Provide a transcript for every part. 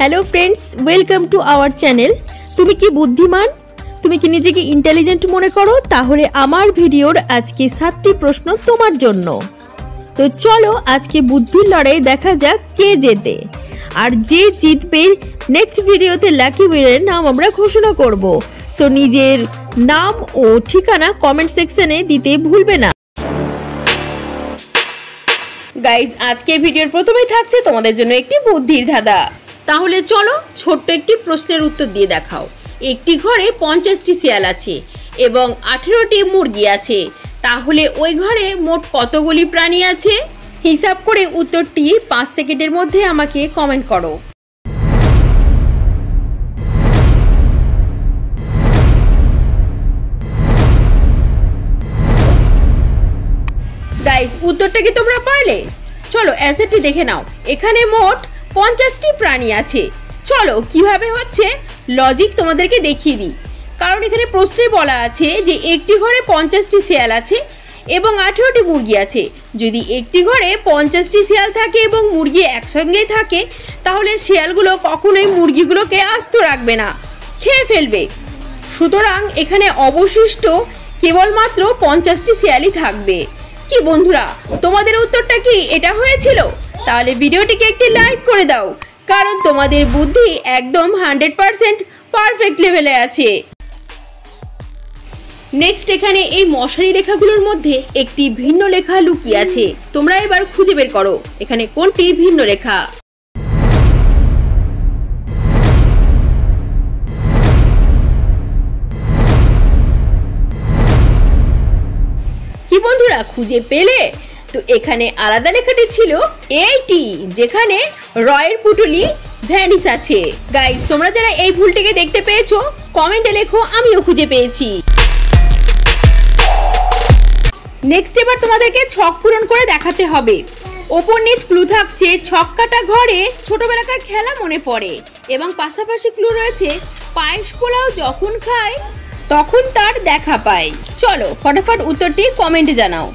Hello friends, welcome to our channel. তুমি কি বুদ্ধিমান, তুমি কি নিজেকে ইন্টেলিজেন্ট মনে করো? তাহলে আমার ভিডিওর আজকে 7টি প্রশ্ন তোমার জন্য। তো চলো আজকে বুদ্ধির লড়াই দেখা যাক কে জেতে, আর যে জিতবে নেক্সট ভিডিওতে লাকি উইনারের নাম আমরা ঘোষণা করব। সো নিজের নাম ও ঠিকানা কমেন্ট সেকশনে দিতে ভুলবে না। গাইজ, আজকে ভিডিওর প্রথমেই থাকছে তোমাদের জন্য একটি বুদ্ধির ধাঁধা। তাহলে চলো ছোট্ট একটি প্রশ্নের উত্তর দিয়ে দেখাও। একটি ঘরে 50টি শিয়াল আছে এবং 18টি মুরগি আছে, তাহলে ওই ঘরে মোট কতগুলি প্রাণী আছে? হিসাব করে উত্তরটি 5 সেকেন্ডের মধ্যে আমাকে কমেন্ট করো। গাইস, উত্তরটা কি তোমরা পারলে? চলো অ্যান্সারটি দেখে নাও। এখানে মোট 50টি প্রাণী আছে। চলো কিভাবে হচ্ছে লজিক তোমাদেরকে দেখিয়ে দিই। কারণ এখানে প্রশ্নে বলা আছে যে একটি ঘরে 50টি শিয়াল আছে এবং 18টি মুরগি আছে। যদি একটি ঘরে 50টি শিয়াল থাকে এবং মুরগি একসঙ্গেই থাকে, তাহলে শিয়ালগুলো কখনোই মুরগিগুলোকে আস্ত রাখবে না, খেয়ে ফেলবে। সুতরাং এখানে অবশিষ্ট কেবলমাত্র 50টি শিয়ালই থাকবে। কি বন্ধুরা, তোমাদের উত্তরটা কি এটা হয়েছিল? তাহলে ভিডিওটিকে একটি লাইক করে দাও, কারণ তোমাদের বুদ্ধি একদম 100% পারফেক্ট লেভেলে আছে। নেক্সট, এখানে এই মশারি লেখাগুলোর মধ্যে একটি ভিন্ন লেখা লুকিয়ে আছে। তোমরা এবার খুঁজে বের করো এখানে কোনটি ভিন্ন লেখা। কি বন্ধুরা, খুঁজে পেলে? তো এখানে আলাদা লেখাটি ছিল এইটি, যেখানে রয়ের পুটুলি ভ্যানিস আছে। গাইস, তোমরা যারা এই ভুলটিকে দেখতে পেয়েছো কমেন্টে লেখো আমিও খুঁজে পেয়েছি। নেক্সট, এবার তোমাদেরকে ছক পূরণ করে দেখাতে হবে। ওপর নিচ ক্লু থাকছে ছক কাটা ঘরে ছোটবেলাকার খেলা মনে পড়ে, এবং পাশাপাশি ক্লু রয়েছে পায়েস পোলাও যখন খায় তখন তার দেখা পায়। চলো ফটাফট উত্তরটি কমেন্টে জানাও।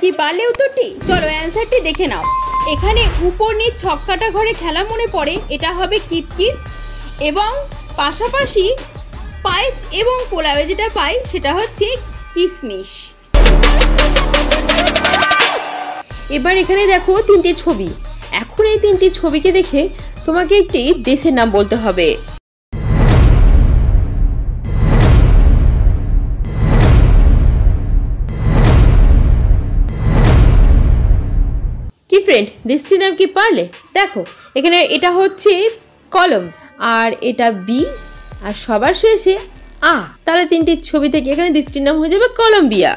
কি পারলে উত্তরটি? চলো অ্যান্সারটি দেখে নাও। এখানে উপর নিচ ছক কাটা ঘরে খেলা মনে পড়ে, এটা হবে কিতকিত, এবং পাশাপাশি পায়েস এবং পোলাওয়ে যেটা পাই সেটা হচ্ছে কিশমিশ। এবার এখানে দেখো 3টি ছবি। এখন এই 3টি ছবিকে দেখে তোমাকে একটি দেশের নাম বলতে হবে। কি ফ্রেন্ড, দেশটির নাম কি পারলে? দেখো এখানে এটা হচ্ছে কলম, আর এটা বি, আর সবার শেষে আ। তাহলে 3টি ছবি থেকে এখানে দেশটির নাম হয়ে যাবে কলম্বিয়া।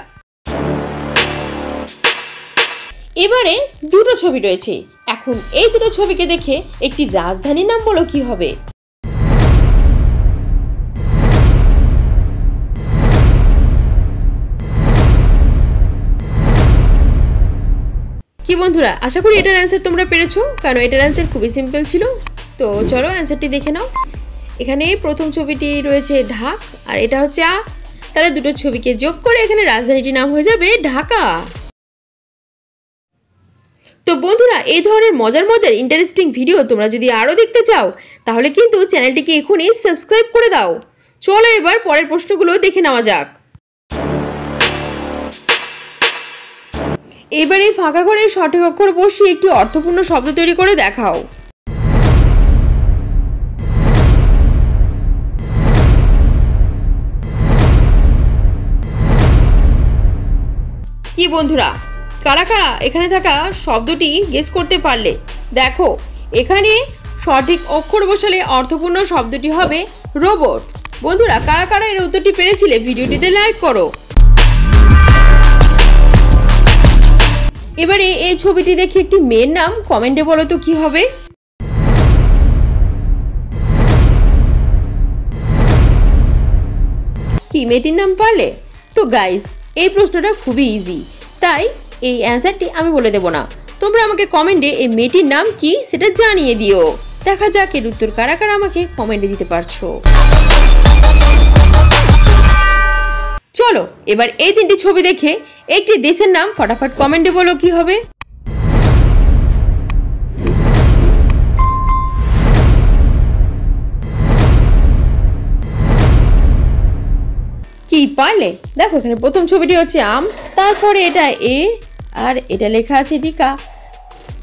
এবারে 2টো ছবি রয়েছে। এখন এই 2টো ছবিকে দেখে একটি রাজধানীর নাম বলো কি হবে? কি বন্ধুরা, আশা করি এটার অ্যান্সার তোমরা পেরেছো, কারণ এটার অ্যান্সার খুবই সিম্পল ছিল। তো চলো অ্যান্সারটি দেখে নাও। এখানে প্রথম ছবিটি রয়েছে ঢাক, আর এটা হচ্ছে আ। তাহলে 2টো ছবিকে যোগ করে এখানে রাজধানীটির নাম হয়ে যাবে ঢাকা। তো বন্ধুরা, এই ধরনের মজার মজার ইন্টারেস্টিং ভিডিও তোমরা যদি আরও দেখতে চাও, তাহলে কিন্তু চ্যানেলটিকে এখনই সাবস্ক্রাইব করে দাও। চলো এবার পরের প্রশ্নগুলো দেখে নেওয়া যাক। এবার এই ফাঁকা ঘরে সঠিক অক্ষর বসিয়ে একটি অর্থপূর্ণ শব্দ তৈরি করে দেখাও। কি বন্ধুরা, কারা কারা এখানে থাকা শব্দটি গেস করতে পারলে? দেখো এখানে সঠিক অক্ষর বসালে অর্থপূর্ণ শব্দটি হবে রোবট। বন্ধুরা, কারা কারা এর উত্তরটি পেরেছিলে ভিডিওটিতে লাইক করো। এবারে এই ছবিটি দেখে একটি মেয়ের নাম কমেন্টে বলো তো কি হবে? কি মেয়েটির নাম পারলে? তো গাইস, এই প্রশ্নটা খুবই ইজি, তাই এই অ্যান্সারটি আমি বলে দেব না। তোমরা আমাকে কমেন্টে এই মেয়েটির নাম কি সেটা জানিয়ে দিও। দেখা যাক এর উত্তর কারা কারা আমাকে কমেন্টে দিতে পারছো। চলো এবার এই 3টি ছবি দেখে একটি দেশের নাম ফটাফট কমেন্টে বলো কি হবে। কি পারলে? দেখো এখানে প্রথম ছবিটি হচ্ছে আম, তারপরে এটা এ, আর এটা লেখা আছে টিকা।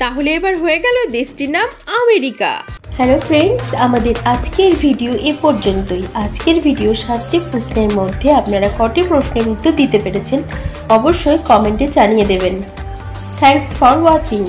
তাহলে এবার হয়ে গেল দেশটির নাম আমেরিকা। হ্যালো ফ্রেন্ডস, আমাদের আজকের ভিডিও এ পর্যন্তই। আজকের ভিডিও 7টি প্রশ্নের মধ্যে আপনারা কটি প্রশ্নের উত্তর দিতে পেরেছেন অবশ্যই কমেন্টে জানিয়ে দেবেন। Thanks for watching.